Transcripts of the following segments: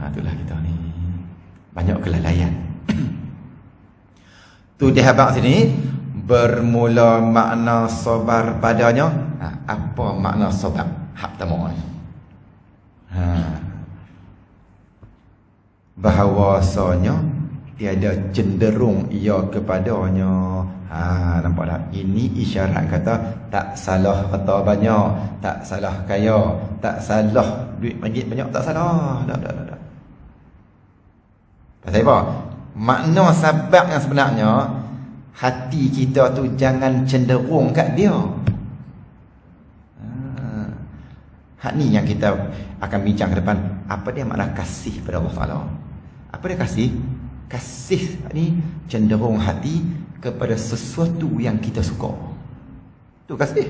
Itulah kita ni. Banyak kelalaian. Tu dia habaq sini, bermula makna sabar padanya. Apa makna sabar? Hak pertama ni. Bahawasanya tiada cenderung ia kepadanya. Nampak tak? Ini isyarat kata tak salah kata banyak, tak salah kaya, tak salah duit ringgit banyak, tak salah. Tak. Pasal apa? Makna sabar yang sebenarnya, hati kita tu jangan cenderung kat dia. Hak ni yang kita akan bincang ke depan. Apa dia makna kasih pada Allah Ta'ala? Apa dia kasih? Kasih ni cenderung hati kepada sesuatu yang kita suka. Tu kasih.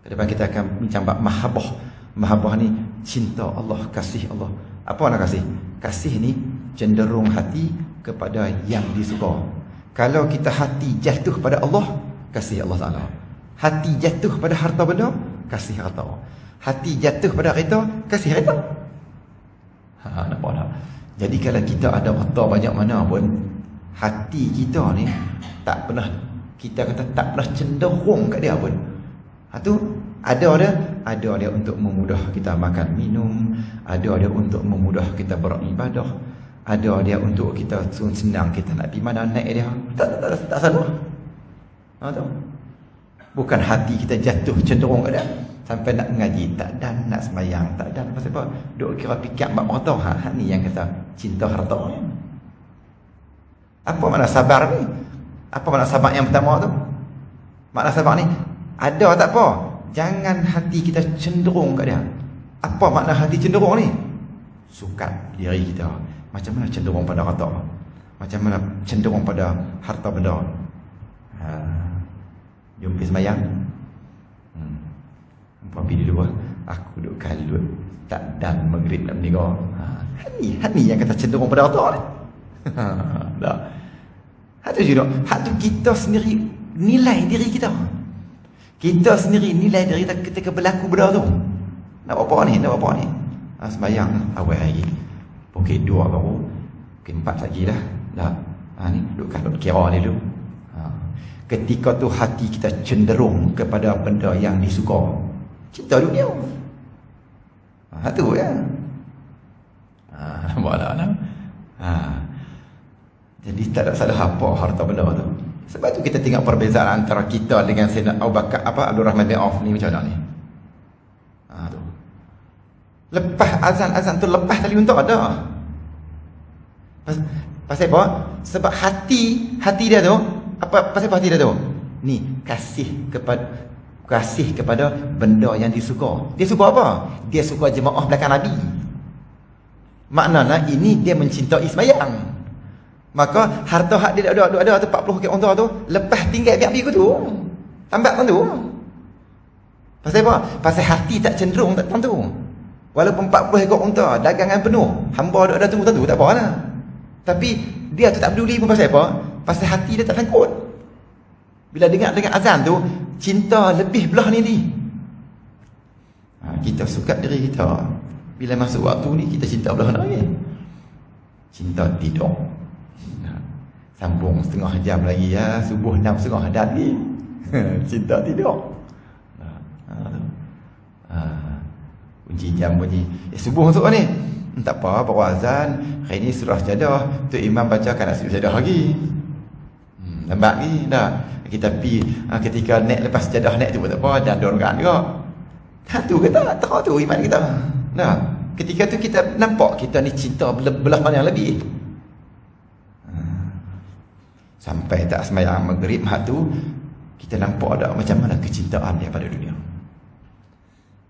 Ke depan kita akan bincang bab mahabbah. Mahabbah ni cinta Allah, kasih Allah. Apa makna kasih? Kasih ni cenderung hati kepada yang disuka. Kalau kita hati jatuh pada Allah, kasih Allah Ta'ala. Hati jatuh pada harta benda, kasih harta. Hati jatuh pada kereta, kasih kereta. Nampak tak? Jadi kalau kita ada harta banyak mana pun, hati kita ni tak pernah, kita kata tak pernah cenderung kat dia pun. Tu ada dia untuk memudah kita makan minum, ada dia untuk memudah kita beribadah, ada dia untuk kita senang kita nak pergi mana naik dia. Tak salah. Tu. Bukan hati kita jatuh cenderung kat dia. Sampai nak mengaji tak dan, nak sembahyang tak dan. Pasal apa? Duk kira fikir bab harta. Ni yang kata cinta harta ni. Apa makna sabar ni? Apa makna sabar yang pertama tu? Makna sabar ni ada tak apa? Jangan hati kita cenderung kat dia. Apa makna hati cenderung ni? Sukat diri kita. Macam mana cenderung pada harta? Macam mana cenderung pada harta benda? Jom pergi sembahyang. Pergi dulu aku duduk kalut tak dan maghrib nak meninggal. Hati yang kata cenderung pada harta ni. Tak. Hak tu juga. Hak tu kita sendiri nilai diri kita. Kita sendiri nilai diri kita ketika berlaku benda tu. Nak apa ni? Sembahyang awal lagi. Pukul 2 baru. Pukul 4 lagi dah. Ni duduk kalut kira ni dulu. Ketika tu hati kita cenderung kepada benda yang disuka. Cinta dunia. Tu ya. Nampak tak? Jadi tak ada salah apa harta benda tu. Sebab tu kita tengok perbezaan antara kita dengan Sayyidina Abu Bakar Abdul Rahman bin Auf ni macam mana ni. Tu. Lepas azan tu lepas tali untuk ada. Pasal apa? Sebab hati dia tu apa pasal hati dia tu? Ni kasih kepada benda yang disuka. Dia suka apa? Dia suka jemaah belakang Nabi. Maknanya ini dia mencintai sembahyang. Maka harta hak dia ada tu 40 kek unta tu, lepas tinggal biar pergi tu. Tambah tentu. Pasal apa? Pasal hati tak cenderung tak tentu. Walaupun 40 ekor unta, dagangan penuh, hamba ada tunggu tentu tak apalah. Tapi dia tu tak peduli pun pasal apa? Pasal hati dia tak sangkut. Bila dengar azan tu, cinta lebih belah ni. Kita suka diri kita. Bila masuk waktu ni, kita cinta belah lagi. Cinta tidur. Sambung setengah jam lagi ya. Subuh 6.30 dah lagi. Cinta tidur. Kunci jam bunyi. Subuh masuk ni. Tak apa, bawa azan. Hari ni surah jadah. Tu imam bacakan nak surah jadah lagi. Lambat lagi. Dah. Kita pergi ketika naik lepas jadah naik tu pun tak apa. Dan dorang juga. Tu kata. Tak tu iman kita. Dah. Ketika tu kita nampak kita ni cinta belah mana yang lebih. Sampai tak sembahyang maghrib hak tu kita nampak ada macam mana kecintaan dia pada dunia.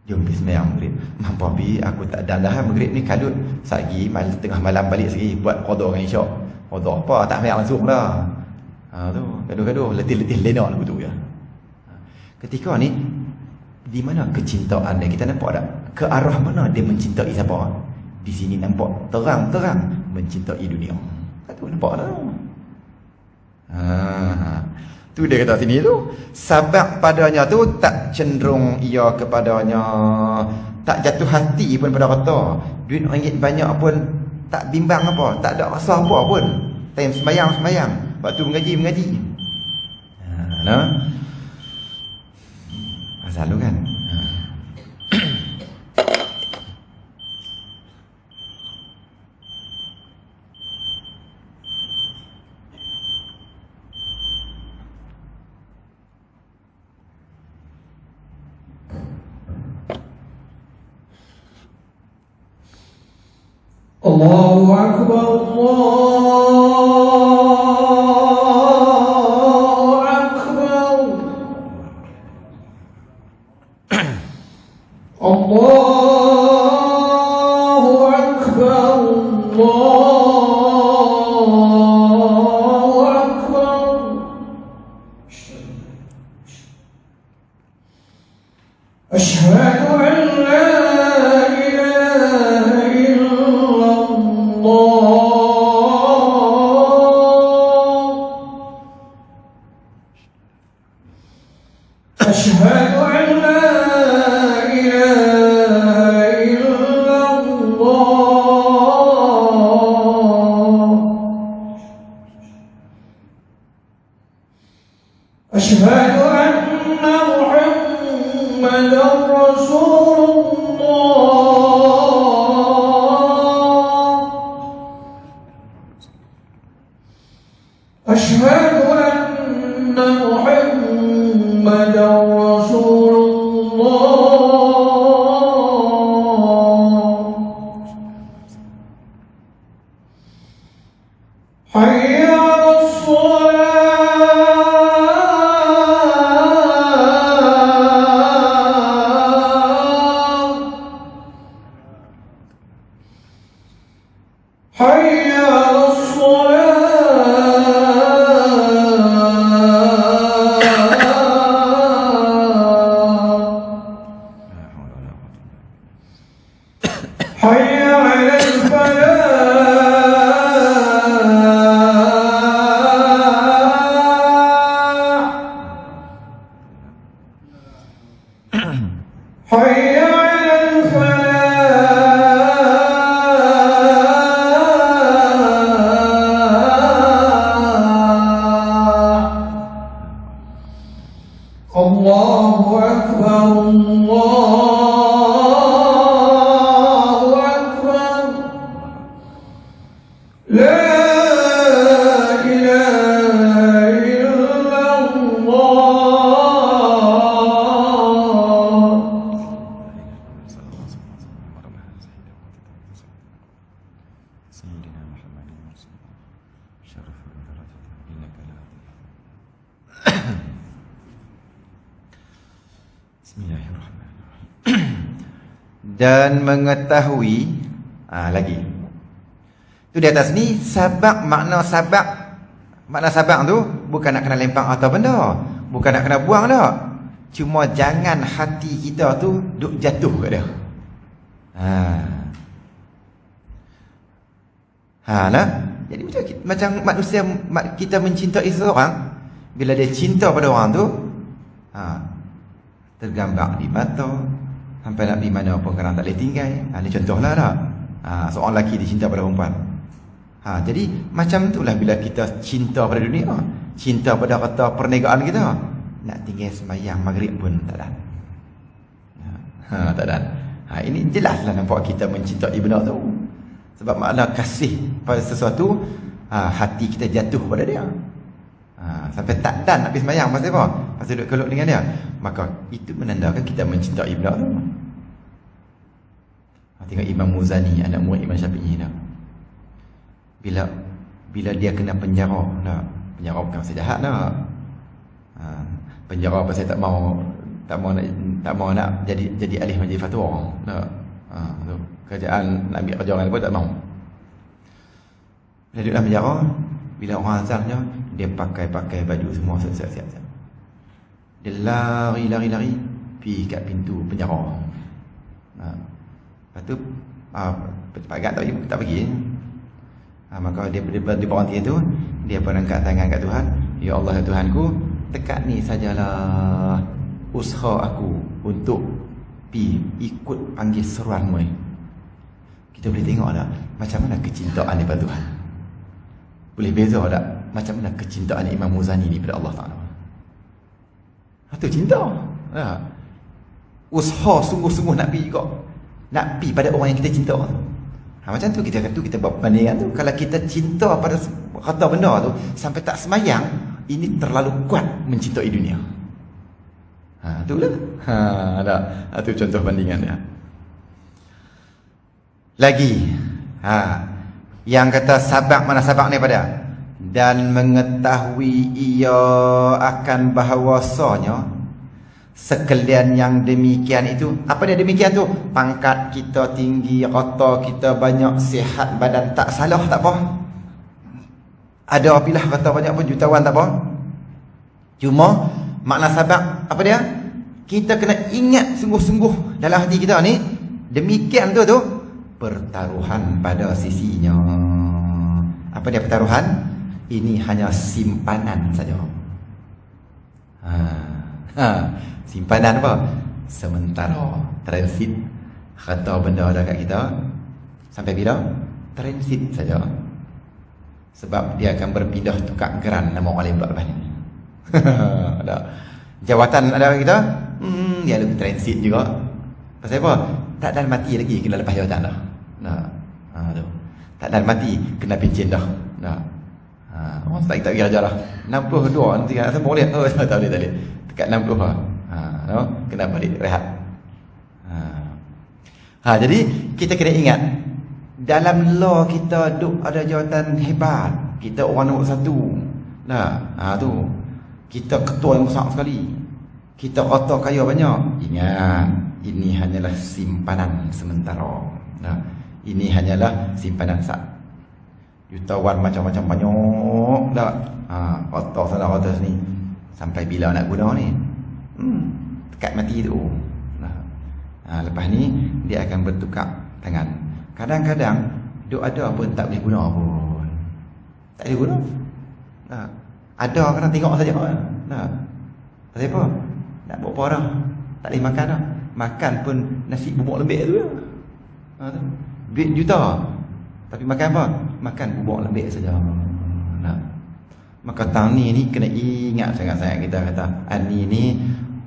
Jom pergi sembahyang maghrib. Mampu pergi aku tak dan dah maghrib ni kalut. Sagi tengah malam balik lagi buat qada dengan isyak. Qada apa tak sembahyang langsung dah. Tu gaduh-gaduh letih-letih lena lagu tu ya. Ketika ni di mana kecintaan dia kita nampak tak? Ke arah mana dia mencintai siapa? Di sini nampak terang-terang mencintai dunia. Tu nampak tak? Tu dia kata sini tu, sabak padanya tu tak cenderung ia kepadanya, tak jatuh hati pun pada kata. Duit ringgit banyak pun tak bimbang apa, tak ada rasa apa pun. Time sembayang, waktu mengaji. Nah. Asal lu kan. Allahu Akbar, Allahu Akbar, Allahu Akbar, Allahu Akbar. Asyhadu an la ilaha أشهد أن لا إله إلا الله أشهد أن محمدا رسول الله أشهد أن محمدا رسول الله حي على الصلاة حي على حي على الفلاح حي على الفلاح الله أكبر الله أكبر لا إله إلا الله Bismillahirrahmanirrahim. Dan mengetahui lagi. Tu di atas ni makna sabak tu bukan nak kena lempang atau benda, bukan nak kena buang dah. Cuma jangan hati kita tu duk jatuh kat dia. Nah. Jadi macam manusia kita mencintai seseorang, bila dia cinta pada orang tu, tergambar di mata, sampai nak pergi mana pun kadang tak boleh tinggal. Ini contohlah dah. Seorang lelaki dicinta pada perempuan. Jadi macam itulah bila kita cinta pada dunia, cinta pada kata perniagaan kita, nak tinggal sembahyang maghrib pun tak ada. Tak ada. Ini jelaslah nampak kita mencintai benda tu. Sebab makna kasih pada sesuatu, hati kita jatuh pada dia. Sampai tak dan nak pergi sembahyang pasal apa? Pasal duduk keluk dengan dia. Maka itu menandakan kita mencintai benda tu. Tengok Imam Muzani, anak murid Imam Syafi'i dah. Bila dia kena penjara dah. Penjara bukan pasal jahat dah. Penjara pasal tak mau nak jadi ahli majlis fatwa. Dah. Tu. Kerjaan nak ambil kerja orang pun tak mau. Bila duduk dalam penjara, bila orang azannya, dia pakai baju semua siap-siap. Dia lari pergi kat pintu penjara. Lepas tu pagat tak pergi. Maka dia berhenti tu, dia pun angkat tangan kat Tuhan. Ya Allah, ya Tuhanku, dekat ni sajalah usaha aku untuk ikut panggil seruanmu ni. Kita boleh tengok tak macam mana kecintaan daripada Tuhan. Boleh beza tak macam mana kecintaan Imam Muzani ni pada Allah Ta'ala. Itu cinta. Usaha sungguh-sungguh nak pergi juga. Nak pergi pada orang yang kita cinta tu. Macam tu kita buat perbandingan tu. Kalau kita cinta pada kata benda tu sampai tak semayang, ini terlalu kuat mencintai dunia. Itulah. Itu contoh bandingan dia. Lagi. Yang kata sabak, mana sabak ni pada? Dan mengetahui ia akan bahawasanya sekalian yang demikian itu, apa dia demikian tu? Pangkat kita tinggi, harta kita banyak, sihat badan tak salah, tak apa. Ada apilah kata banyak pun jutawan, tak apa. Cuma makna sabak apa dia? Kita kena ingat sungguh-sungguh dalam hati kita ni, demikian tu pertaruhan pada sisinya. Apa dia pertaruhan? Ini hanya simpanan saja. Simpanan apa? Sementara, transit. Kata benda ada kat kita sampai bila? Transit saja. Sebab dia akan berpindah tukar geran nama oleh lepas ni. Ada jawatan ada kat kita, dia lebih transit juga. Pasal apa? Tak dan mati lagi kena lepas jawatan dah. Tu. Tak dan mati kena pencen dah. Orang tak pergi kerja lah 62 nanti kan semua boleh. Tak boleh dekat 60 lah. Kena balik rehat. Jadi kita kena ingat dalam law kita duk ada jawatan hebat, kita orang nombor 1. Tu kita ketua yang besar sekali, kita harta kaya banyak. Ingat, ini hanyalah simpanan sementara. Ini hanyalah simpanan saat. Jutawan macam-macam banyak dah. Harta sana harta sini. Sampai bila nak guna ni? Dekat mati tu. Lepas ni dia akan bertukar tangan. Kadang-kadang duk ada pun tak boleh guna pun. Tak boleh guna. Ada kena tengok saja. Pasal apa? Nak buat apa dah? Tak boleh makan dah. Makan pun nasi bubuk lembik tu. Duit juta. Tapi makan apa? Makan bubuk lembik saja. Maka tahun ni kena ingat sangat-sangat kita kata ni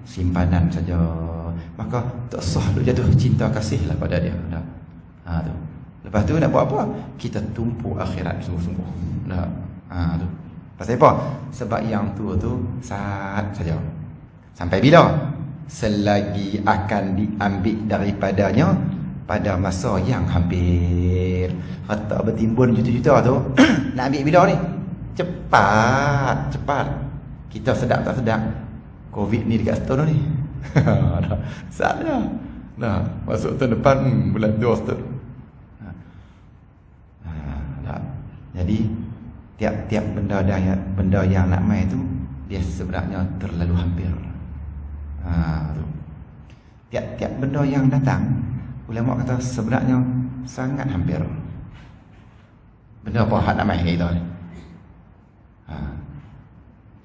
simpanan saja. Maka tak sah duk jatuh cinta kasih lah pada dia. Tu. Lepas tu nak buat apa? Kita tumpu akhirat sungguh-sungguh. Tu. Pasal apa? Sebab yang tu saat saja. Sampai bila? Selagi akan diambil daripadanya pada masa yang hampir. Harta bertimbun juta-juta tu nak ambil bila ni? Cepat. Kita sedap tak sedap Covid ni dekat setahun ni. Saatnya. Masuk tahun depan bulan 2 setahun. Jadi tiap-tiap benda yang nak mai tu dia sebenarnya terlalu hampir. Tiap-tiap benda yang datang ulama kata sebenarnya sangat hampir. Benda apa hak nak mai kita ni?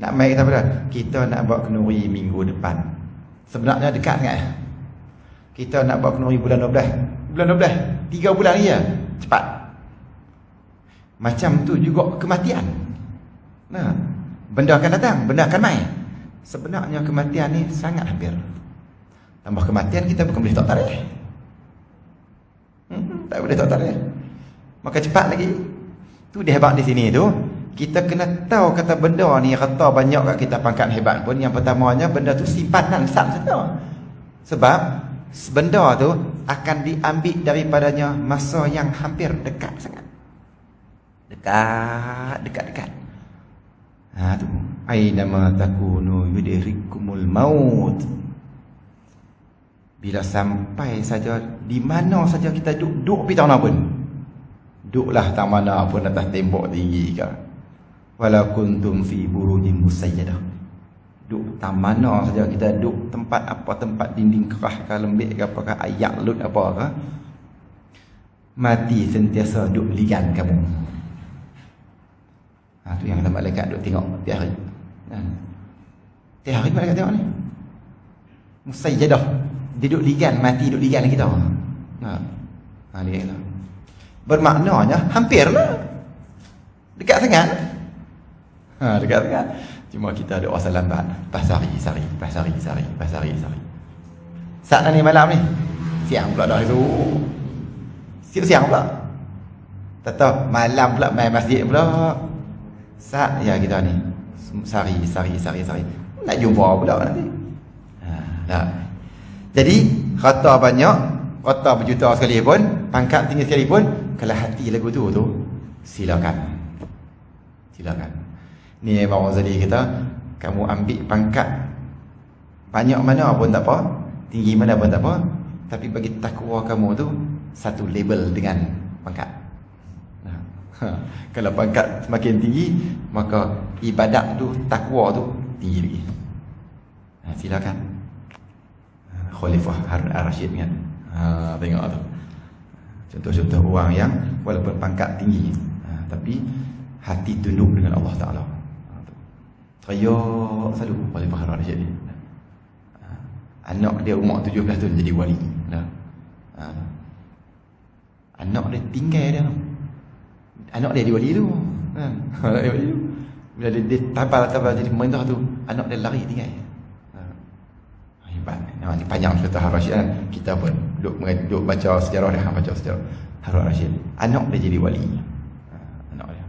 Nak mai kita pada kita nak buat kenduri minggu depan. Sebenarnya dekat sangat. Kita nak buat kenduri bulan 12. Bulan 12, 3 bulan lagi ya. Cepat. Macam tu juga kematian. Benda akan datang, benda akan mai. Sebenarnya kematian ni sangat hampir. Tambah kematian kita bukan boleh tak tarikh. Tak boleh tak tarikh. Maka cepat lagi. Tu dia hebat di sini tu. Kita kena tahu kata benda ni harta banyak kat kita pangkat hebat pun. Yang pertamanya benda tu simpanan sat saja. Sebab benda tu akan diambil daripadanya masa yang hampir dekat sangat. Dekat. Tu. Ainama takunu yudrikumul maut. Bila sampai saja di mana saja kita duduk pi tahun pun. Duduklah tak mana pun atas tembok tinggi ke. Wala kuntum fi burujin musayyadah. Duduk tak mana saja kita duduk tempat apa, tempat dinding kerah ke lembik ke apakah ayak lut apa ke. Mati sentiasa duduk ligan kamu. Tu yang ada malaikat duk tengok tiap hari. Tiap hari mereka tengok ni. Musayyadah. Dia duduk ligan, mati duduk ligan kita. Dia kata. Bermaknanya hampirlah. Dekat sangat. Dekat sangat. Cuma kita ada rasa lambat. Pasari. Saat ni malam ni. Siang pula dah itu. Siang pula. Tak tahu malam pula main masjid pula. Saat ya kita ni. Sari. Nak jumpa pula nanti. Tak. Jadi kata banyak, kata berjuta sekali pun, pangkat tinggi sekali pun, kalau hati lagu tu silakan. Ni Imam Ghazali kata, kamu ambil pangkat banyak mana pun tak apa, tinggi mana pun tak apa, tapi bagi takwa kamu tu satu label dengan pangkat. Kalau pangkat semakin tinggi, maka ibadat tu, takwa tu tinggi lagi. Silakan. Khalifah Harun Ar-Rasyid kan. Tengok tu. Contoh-contoh orang yang walaupun pangkat tinggi, tapi hati tunduk dengan Allah Ta'ala. Teriak selalu Khalifah Harun Ar-Rasyid ni. Anak dia umur 17 tahun jadi wali. Anak dia tinggal dia. Anak dia wali tu. Anak dia wali tu. Bila dia tabal jadi pemerintah tu, anak dia lari tinggal. Hebat. Ni panjang cerita Harun Ar-Rasyid kan. Kita pun duduk baca sejarah dia, baca sejarah Harun Ar-Rasyid. Anak dia jadi wali. Anak dia.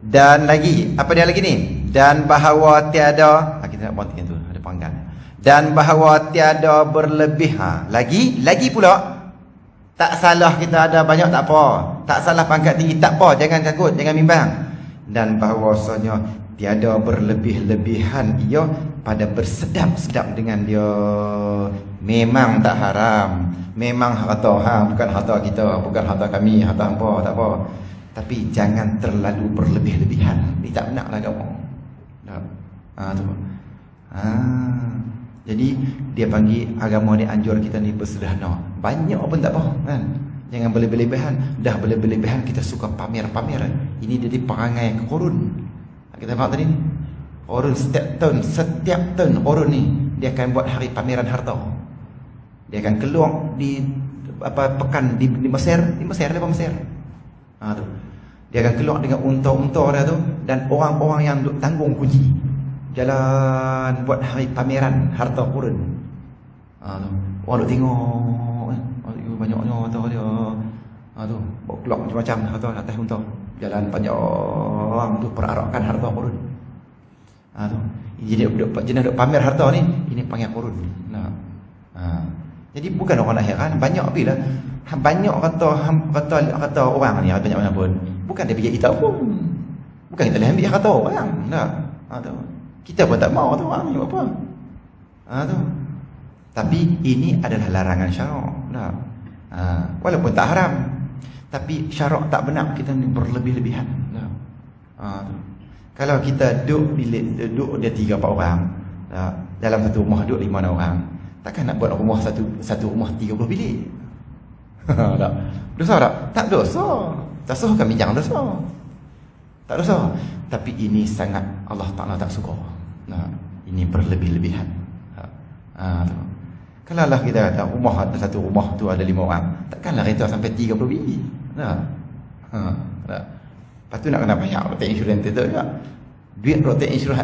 Dan lagi, apa dia lagi ni? Dan bahawa tiada, kita nak ponting tu, ada panggan. Dan bahawa tiada berlebih. Lagi pula, tak salah kita ada banyak tak apa. Tak salah pangkat tinggi tak apa, jangan takut, jangan bimbang. Dan bahawasanya tiada berlebih-lebihan ia pada bersedap-sedap dengan dia. Memang tak haram, memang harta bukan harta kita, bukan harta kami, harta hampa, tak apa. Tapi jangan terlalu berlebih-lebihan. Ni tak benarlah agama. Tu. Jadi dia panggil agama ni anjur kita ni bersederhana. Banyak pun tak apa kan. Jangan berlebih-lebihan. Dah berlebih-lebihan kita suka pamer-pamer. Ini jadi perangai Qarun. Kita faham tadi ni. Qarun setiap tahun Qarun ni dia akan buat hari pameran harta. Dia akan keluar di pekan di Mesir, Mesir. Tu. Dia akan keluar dengan unta-unta dia tu dan orang-orang yang tanggung kunci. Jalan buat hari pameran harta Qarun. Tu. Orang duk tengok, banyaknya harta dia. Tu, bawa keluar macam-macam harta atas unta. Jalan panjang tu perarakan harta Qarun. Tu. Jadi jenis duk pamer harta ni, ini panggil Qarun. Jadi bukan orang nak heran, banyak bila banyak kata orang ni banyak mana pun. Bukan dia bijak kita pun. Bukan kita boleh ambil kata orang. Tu. Kita pun tak mau tu orang ni buat apa. Tu. Tapi ini adalah larangan syarak. Walaupun tak haram, tapi syarak tak benar kita ni berlebih-lebihan. Tu. Kalau kita duduk dia 3-4 orang, dalam satu rumah duduk 5 orang, takkan nak buat rumah satu rumah 30 bilik. Tak. Dosa tak? Tak dosa. Tak dosa kami jangan dosa. Tak dosa. Tapi ini sangat Allah Ta'ala tak suka. Ini berlebih-lebihan. Tu. Kalau lah kita kata satu rumah tu ada 5 orang, takkanlah kereta sampai 30 biji. Lepas tu nak kena bayar rotek insurans tu juga. Duit rotek insurans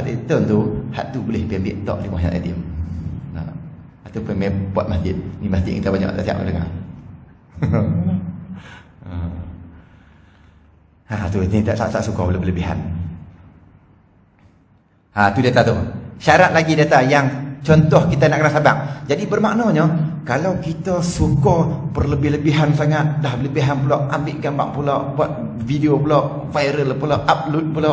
hak tu boleh ambil tak 5 yang ATM. Ataupun buat masjid. Ni masjid kita banyak tak siap dengar. Tu ni tak suka berlebihan. Tu data tu. Syarat lagi data yang contoh kita nak kena sabar. Jadi bermaknanya kalau kita suka berlebih-lebihan sangat, dah berlebihan pula, ambil gambar pula, buat video pula, viral pula, upload pula.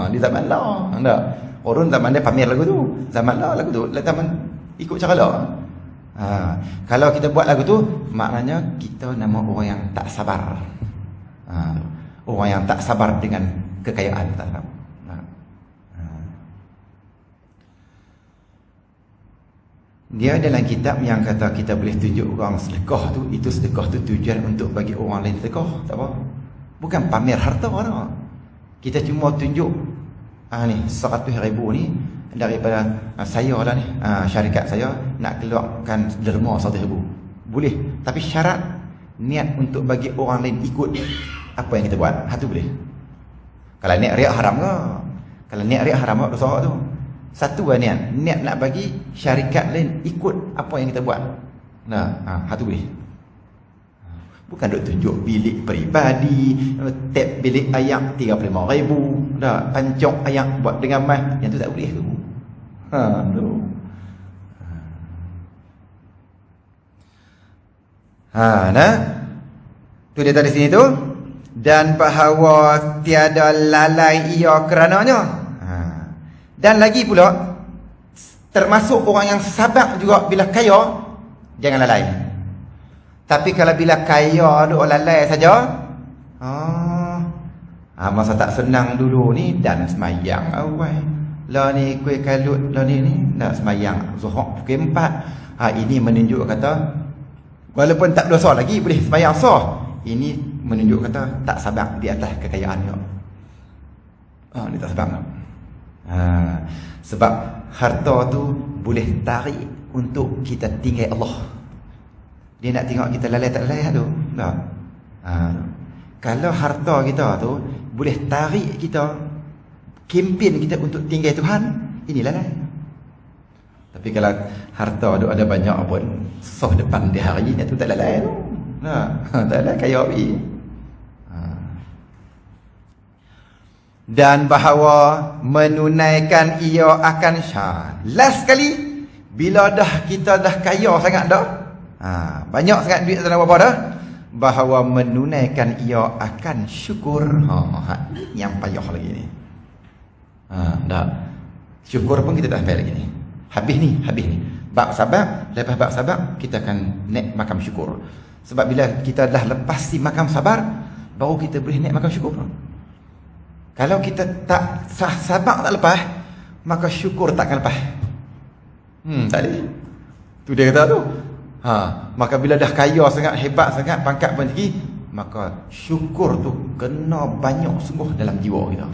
Di zaman lah. Tak. Orang zaman dia pamer lagu tu. Zaman lah lagu tu. Zaman ikut cara lah. Kalau kita buat lagu tu, maknanya kita nama orang yang tak sabar. Orang yang tak sabar dengan kekayaan. Dia dalam kitab yang kata kita boleh tunjuk orang sedekah tu, itu sedekah tu tujuan untuk bagi orang lain sedekah, tak apa. Bukan pamer harta orang. Kita cuma tunjuk ni 100,000 ni daripada saya lah ni, syarikat saya nak keluarkan derma 100,000. Boleh, tapi syarat niat untuk bagi orang lain ikut apa yang kita buat. Tu boleh. Kalau niat riak haram ke? Kalau niat riak haram ke dosa tu. Satu lah niat nak bagi syarikat lain ikut apa yang kita buat. Tu boleh. Bukan duk tunjuk bilik peribadi, tab bilik ayam 35,000, dah pancok ayam buat dengan mas, yang tu tak boleh tu. Tu. Tu dia tadi sini tu. Dan bahawa tiada lalai ia kerananya. Dan lagi pula, termasuk orang yang sabar juga bila kaya, jangan lalai. Tapi kalau bila kaya duk lalai saja, masa tak senang dulu ni dan semayang awal. Lah ni kuih kalut, lah ni nak semayang Zuhur pukul 4. Ini menunjuk kata walaupun tak dosa lagi boleh semayang sah. Ini menunjuk kata tak sabar di atas kekayaan dia. Ni tak sabar. Sebab harta tu boleh tarik untuk kita tinggal Allah. Dia nak tengok kita lalai tak lalai tu. Tak. Kalau harta kita tu boleh tarik kita, kempen kita untuk tinggal Tuhan, ini lalai. Tapi kalau harta tu ada banyak pun, soh depan di hari ni tu tak lalai tu. Tak lalai kaya api. Dan bahawa menunaikan ia akan last sekali bila dah kita dah kaya sangat dah, banyak sangat duit tanah bapa dah, bahawa menunaikan ia akan syukur. Yang payah lagi ni. Dah. Syukur pun kita tak sampai lagi ni. Habis ni. Bab sabar, lepas bab sabar kita akan naik makam syukur. Sebab bila kita dah lepas si makam sabar, baru kita boleh naik makam syukur. Kalau kita tak sabar tak lepas, maka syukur takkan lepas. Tak ada. Tu dia kata tu. Maka bila dah kaya sangat, hebat sangat, pangkat pun tinggi, maka syukur tu kena banyak sungguh dalam jiwa kita.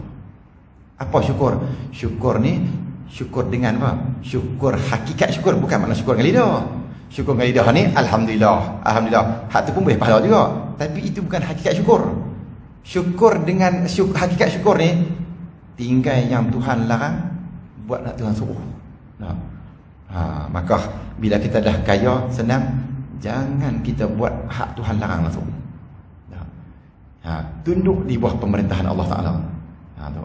Apa syukur? Syukur ni, syukur dengan apa? Syukur hakikat syukur, bukan makna syukur dengan lidah. Syukur dengan lidah ni, Alhamdulillah, Alhamdulillah. Hak tu pun boleh pahala juga. Tapi itu bukan hakikat syukur. Syukur dengan hakikat syukur ni, tinggal yang Tuhan larang, buat nak Tuhan suruh. Maka bila kita dah kaya, senang, jangan kita buat hak Tuhan larang langsung. Tunduk di bawah pemerintahan Allah Ta'ala.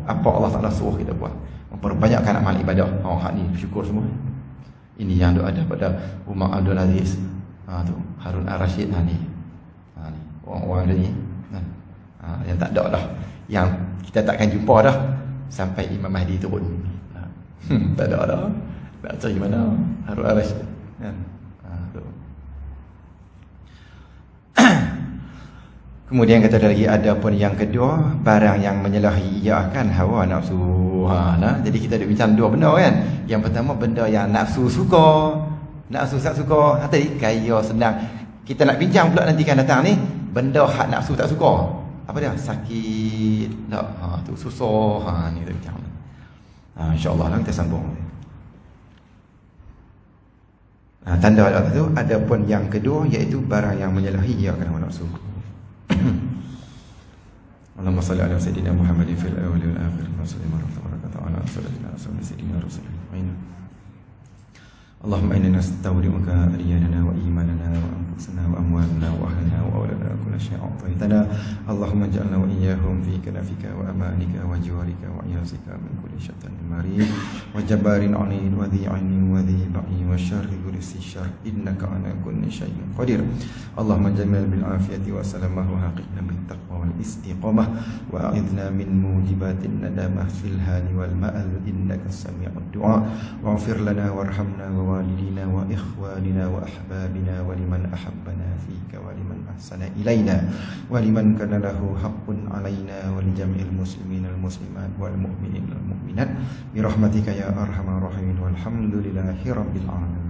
Apa Allah Ta'ala suruh kita buat, memperbanyakkan amal ibadah. Hak ni syukur semua. Ini yang ada pada Umar Abdul Aziz, Harun Ar-Rashid, ni orang-orang ni, yang tak ada dah, yang kita takkan jumpa dah sampai Imam Mahdi turun. Tak ada dah. Nak cari mana Harun Ar-Rashid kan? Kemudian kata lagi, ada pun yang kedua, barang yang menyalahi ia akan hawa nafsu. Jadi kita ada bincang dua benda kan. Yang pertama benda yang nafsu suka, nafsu tak suka. Tadi kaya senang. Kita nak bincang pula nanti kan datang ni, benda hak nafsu tak suka. Apa dia? Sakit tak? Tu susah. Ni kita bincang. InsyaAllah lah kita sambung. Tanda tu ada pun yang kedua, iaitu barang yang menyalahi ia akan hawa nafsu. Allahumma salli ala sayyidina Muhammadin fil awwali wal akhir wa sallim ala sayyidina Rasulullah. Allahumma inna nastawdi'uka riyanana wa imanana wa anfusana wa amwalana wa ahlana wa awladana kulla syai'in a'taytana. Allahumma ij'alna wa iyyahum fi kanafika wa amanika wa jiwarika wa iyazika min kulli syai'in marid wa jabbarin 'anid wa dhi'ainin wa dhi'ba'i wa syarri kulli syarr innaka 'ala kulli syai'in qadir. Allahumma jamil bil afiyati wa salamahu haqiqna bil taqwa wal istiqamah wa a'idna min mujibatin nadamah fil hali wal ma'al innaka sami'ud du'a waghfir lana warhamna والدينا وإخواننا وأحبابنا ولمن أحبنا فيك ولمن أحسن إلينا ولمن كان له حق علينا ولجميع المسلمين المسلمات والمؤمنين والمؤمنات برحمتك يا أرحم الراحمين والحمد لله رب العالمين.